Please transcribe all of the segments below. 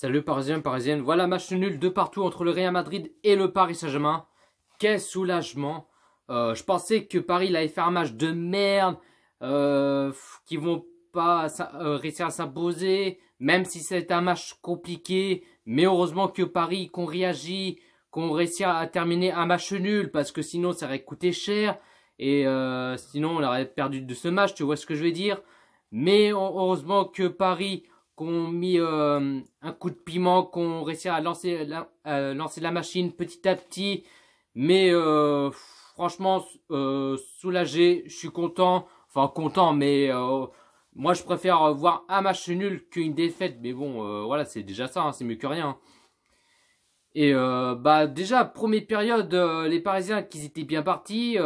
Salut Parisiens, Parisiennes. Voilà, match nul de partout entre le Real Madrid et le Paris Saint-Germain. Quel soulagement. Je pensais que Paris il allait faire un match de merde, qu'ils vont pas réussir à s'imposer, même si c'est un match compliqué. Mais heureusement que Paris, qu'on réagit, qu'on réussit à terminer un match nul, parce que sinon ça aurait coûté cher. Et sinon on aurait perdu de ce match, tu vois ce que je veux dire. Mais heureusement que Paris qu'on mis un coup de piment, qu'on réussi à lancer la machine petit à petit. Mais franchement, soulagé, je suis content. Enfin content, mais moi je préfère voir un match nul qu'une défaite. Mais bon, voilà, c'est déjà ça, hein, c'est mieux que rien. Et bah déjà, première période, les Parisiens qui étaient bien partis.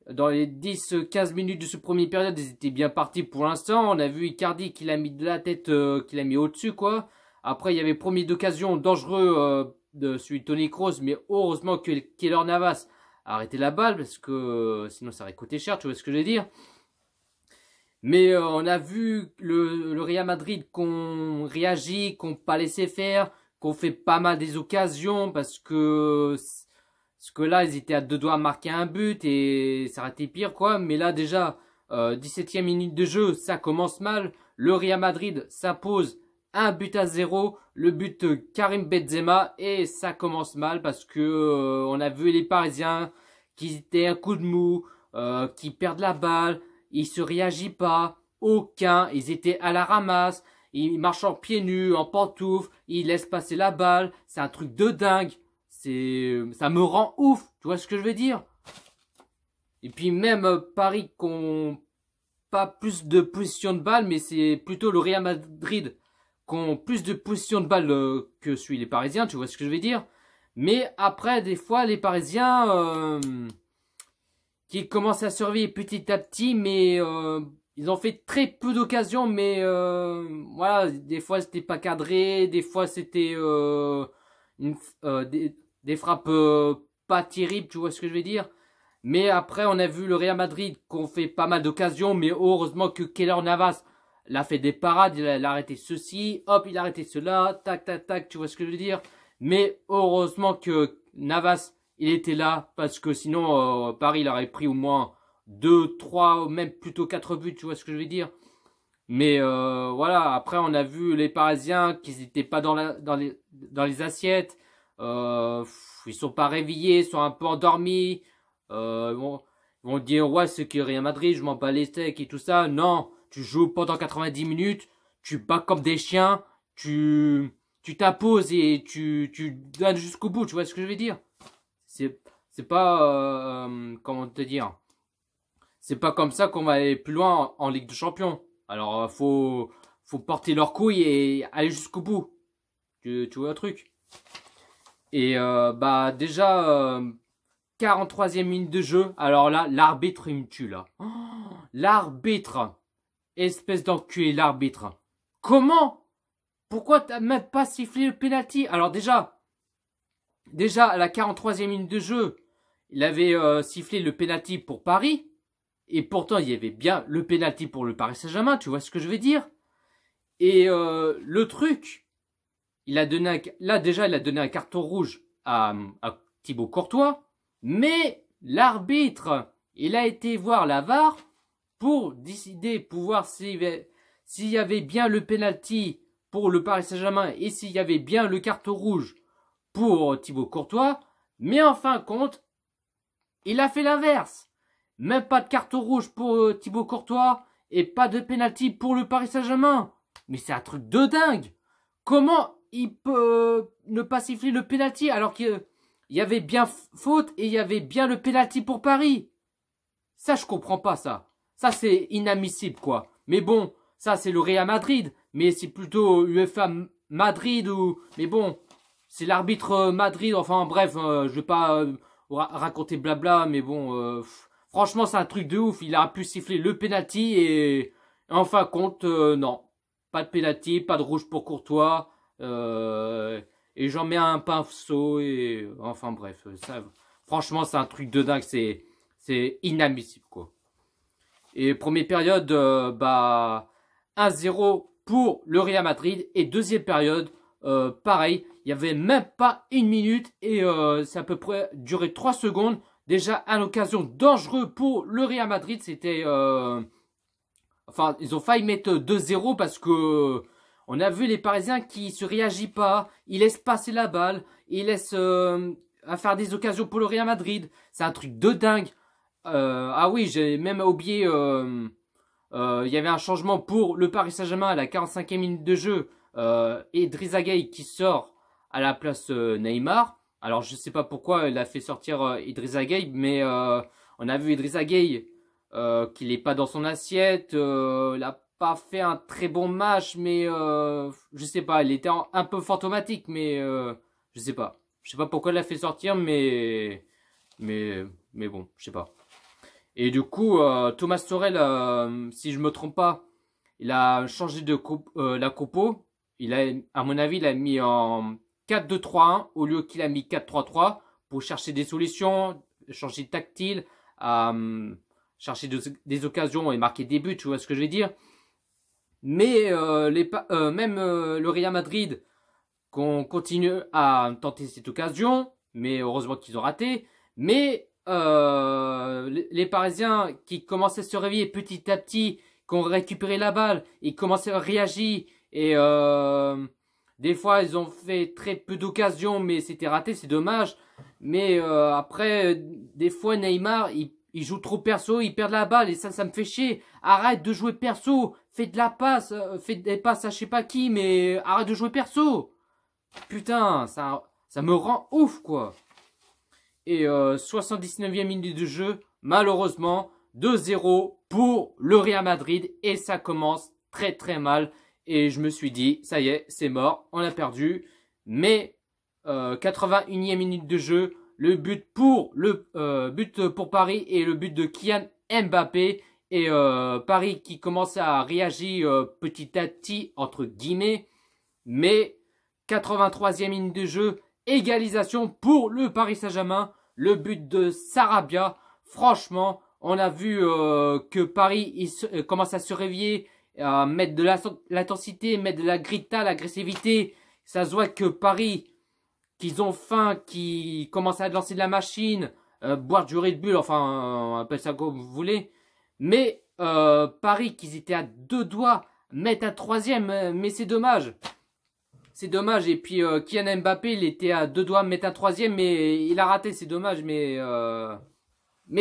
Dans les 10-15 minutes de ce premier période, ils étaient bien partis pour l'instant. On a vu Icardi qui l'a mis de la tête, qui l'a mis au-dessus, quoi. Après, il y avait premier d'occasion dangereux de celui de Toni Kroos, mais heureusement que Keylor Navas a arrêté la balle, parce que sinon ça aurait coûté cher, tu vois ce que je veux dire. Mais on a vu le Real Madrid qu'on réagit, qu'on pas laissé faire, qu'on fait pas mal des occasions, parce que là, ils étaient à deux doigts de marquer un but et ça aurait été pire, quoi. Mais là, déjà, 17e minute de jeu, ça commence mal. Le Real Madrid s'impose 1-0. Le but de Karim Benzema et ça commence mal parce que on a vu les Parisiens qui étaient un coup de mou, qui perdent la balle, ils se réagissent pas, aucun, ils étaient à la ramasse, ils marchent en pieds nus, en pantoufles, ils laissent passer la balle, c'est un truc de dingue. Ça me rend ouf, tu vois ce que je veux dire? Et puis même Paris qu'on pas plus de position de balle, mais c'est plutôt le Real Madrid qui ont plus de position de balle que celui des Parisiens, tu vois ce que je veux dire? Mais après, des fois, les Parisiens qui commencent à surveiller petit à petit, mais ils ont fait très peu d'occasions, mais voilà, des fois c'était pas cadré, des fois c'était des frappes pas terribles, tu vois ce que je veux dire. Mais après, on a vu le Real Madrid qu'on fait pas mal d'occasions, mais heureusement que Keylor Navas l'a fait des parades, il a arrêté ceci, hop, il a arrêté cela, tac, tac, tac, tu vois ce que je veux dire. Mais heureusement que Navas, il était là, parce que sinon, Paris, il aurait pris au moins 2, 3, même plutôt 4 buts, tu vois ce que je veux dire. Mais voilà, après, on a vu les Parisiens qui n'étaient pas dans les assiettes. Ils sont pas réveillés, ils sont un peu endormis. Ils vont dire ouais c'est que Real Madrid, je m'en bats les steaks et tout ça. Non, tu joues pendant 90 minutes, tu bats comme des chiens, tu t'imposes et tu donnes jusqu'au bout. Tu vois ce que je veux dire? C'est pas comment te dire. C'est pas comme ça qu'on va aller plus loin en Ligue des Champions. Alors faut porter leurs couilles et aller jusqu'au bout. Tu vois le truc? Et bah déjà 43e minute de jeu. Alors là, l'arbitre il me tue là. Oh, l'arbitre, espèce d'enculé, l'arbitre. Comment? Pourquoi t'as même pas sifflé le penalty? Alors déjà à la 43e minute de jeu, il avait sifflé le penalty pour Paris. Et pourtant, il y avait bien le penalty pour le Paris Saint-Germain. Tu vois ce que je veux dire? Et le truc, là déjà, il a donné un carton rouge à Thibaut Courtois. Mais l'arbitre, il a été voir la VAR pour décider, pour voir s'il y avait bien le penalty pour le Paris Saint-Germain et s'il y avait bien le carton rouge pour Thibaut Courtois. Mais en fin de compte, il a fait l'inverse. Même pas de carton rouge pour Thibaut Courtois et pas de penalty pour le Paris Saint-Germain. Mais c'est un truc de dingue. Comment il peut ne pas siffler le penalty alors qu'il y avait bien faute et il y avait bien le penalty pour Paris? Ça, je comprends pas ça. Ça, c'est inadmissible, quoi. Mais bon, ça, c'est le Real Madrid. Mais c'est plutôt UEFA Madrid ou... Mais bon, c'est l'arbitre Madrid. Enfin, bref, je vais pas raconter blabla. Mais bon, franchement, c'est un truc de ouf. Il a pu siffler le penalty et... En fin de compte, non. Pas de penalty, pas de rouge pour Courtois. Et j'en mets un pinceau et... Enfin, bref, ça... Franchement, c'est un truc de dingue. C'est inadmissible, quoi. Et première période, bah 1-0 pour le Real Madrid. Et deuxième période, pareil, il n'y avait même pas une minute et ça a à peu près duré 3 secondes. Déjà, une occasion dangereuse pour le Real Madrid. C'était... enfin, ils ont failli mettre 2-0 parce que on a vu les Parisiens qui se réagissent pas. Ils laissent passer la balle. Ils laissent à faire des occasions pour le Real Madrid. C'est un truc de dingue. Ah oui, j'ai même oublié... il y avait un changement pour le Paris Saint-Germain à la 45e minute de jeu. Idrissa Gueye qui sort à la place Neymar. Alors je sais pas pourquoi il a fait sortir Idrissa Gueye, mais on a vu Idrissa Gueye qu'il n'est pas dans son assiette. Il n'a pas fait un très bon match, mais je sais pas, il était un peu fantomatique, mais je sais pas. Je sais pas pourquoi il l'a fait sortir, mais bon, je sais pas. Et du coup, Thomas Tuchel, si je me trompe pas, il a changé de la compo. Il a, à mon avis, il a mis en 4-2-3-1 au lieu qu'il a mis 4-3-3 pour chercher des solutions, changer de tactile, chercher des occasions et marquer des buts, tu vois ce que je veux dire. Mais même le Real Madrid qu'on continue à tenter cette occasion, mais heureusement qu'ils ont raté. Mais les Parisiens qui commençaient à se réveiller petit à petit, qui ont récupéré la balle, ils commençaient à réagir et des fois ils ont fait très peu d'occasions, mais c'était raté, c'est dommage. Mais après, des fois Neymar, il joue trop perso, il perd la balle et ça me fait chier. Arrête de jouer perso, fais de la passe, fais des passes à je sais pas qui, mais arrête de jouer perso. Putain, ça me rend ouf quoi. Et 79e minute de jeu, malheureusement, 2-0 pour le Real Madrid. Et ça commence très très mal. Et je me suis dit, ça y est, c'est mort, on a perdu. Mais 81e minute de jeu, le but pour Paris et le but de Kylian Mbappé. Et Paris qui commence à réagir petit à petit, entre guillemets. Mais 83e minute de jeu, égalisation pour le Paris Saint-Germain. Le but de Sarabia. Franchement, on a vu que Paris commence à se réveiller, à mettre de l'intensité, mettre de la grinta, l'agressivité. Ça se voit que Paris, qu'ils ont faim, qui commencent à lancer de la machine, boire du Red Bull, enfin, on appelle ça comme vous voulez. Mais Paris, qu'ils étaient à 2 doigts, mettre un 3e, mais c'est dommage. C'est dommage. Et puis Kylian Mbappé, il était à 2 doigts de mettre un 3e, mais il a raté. C'est dommage, mais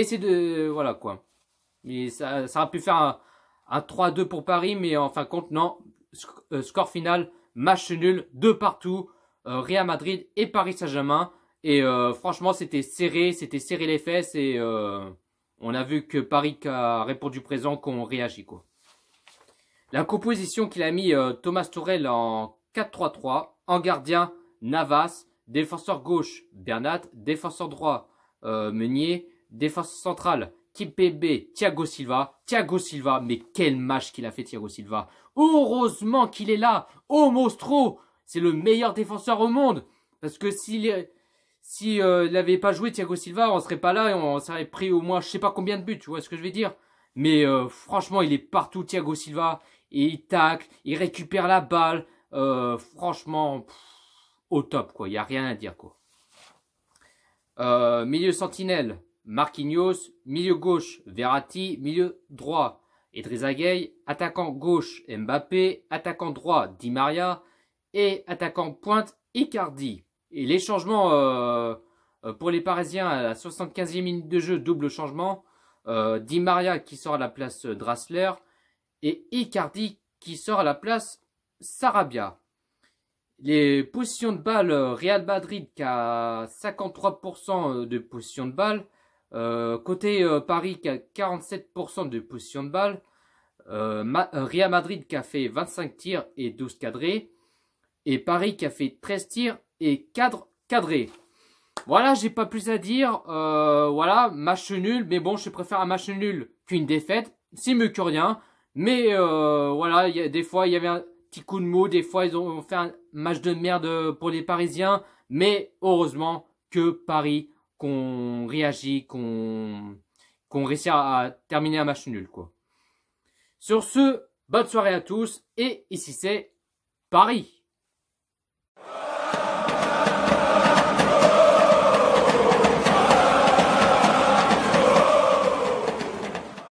c'est de voilà quoi. Mais ça aurait pu faire un 3-2 pour Paris, mais en fin de compte non. Score final, match nul, 2 partout. Real Madrid et Paris Saint-Germain. Et franchement, c'était serré les fesses et on a vu que Paris a répondu présent, qu'on réagit quoi. La composition qu'il a mis Thomas Tuchel en 4-3-3, en gardien, Navas, défenseur gauche, Bernat, défenseur droit, Meunier, défenseur central, Kimpembe, Thiago Silva. Thiago Silva, mais quel match qu'il a fait Thiago Silva. Heureusement qu'il est là, oh monstro, c'est le meilleur défenseur au monde. Parce que s'il n'avait pas joué Thiago Silva, on serait pas là et on serait pris au moins je sais pas combien de buts, tu vois ce que je veux dire. Mais franchement, il est partout Thiago Silva. Et il tacle, il récupère la balle. Franchement, au top, quoi. Il n'y a rien à dire, quoi. Milieu sentinelle, Marquinhos. Milieu gauche, Verratti. Milieu droit, Idrissa Gueye. Attaquant gauche, Mbappé. Attaquant droit, Di Maria. Et attaquant pointe, Icardi. Et les changements pour les Parisiens à la 75e minute de jeu, double changement. Di Maria qui sort à la place Draxler. Et Icardi qui sort à la place Sarabia. Les positions de balle, Real Madrid qui a 53% de position de balle. Côté Paris qui a 47% de position de balle. Real Madrid qui a fait 25 tirs et 12 cadrés. Et Paris qui a fait 13 tirs et 4 cadrés. Voilà, j'ai pas plus à dire. Voilà, match nul. Mais bon, je préfère un match nul qu'une défaite. C'est mieux que rien. Mais voilà, des fois il y avait un petit coup de mou, des fois ils ont fait un match de merde pour les Parisiens, mais heureusement que Paris, qu'on réagit, qu'on réussit à terminer un match nul quoi. Sur ce, bonne soirée à tous et ici c'est Paris.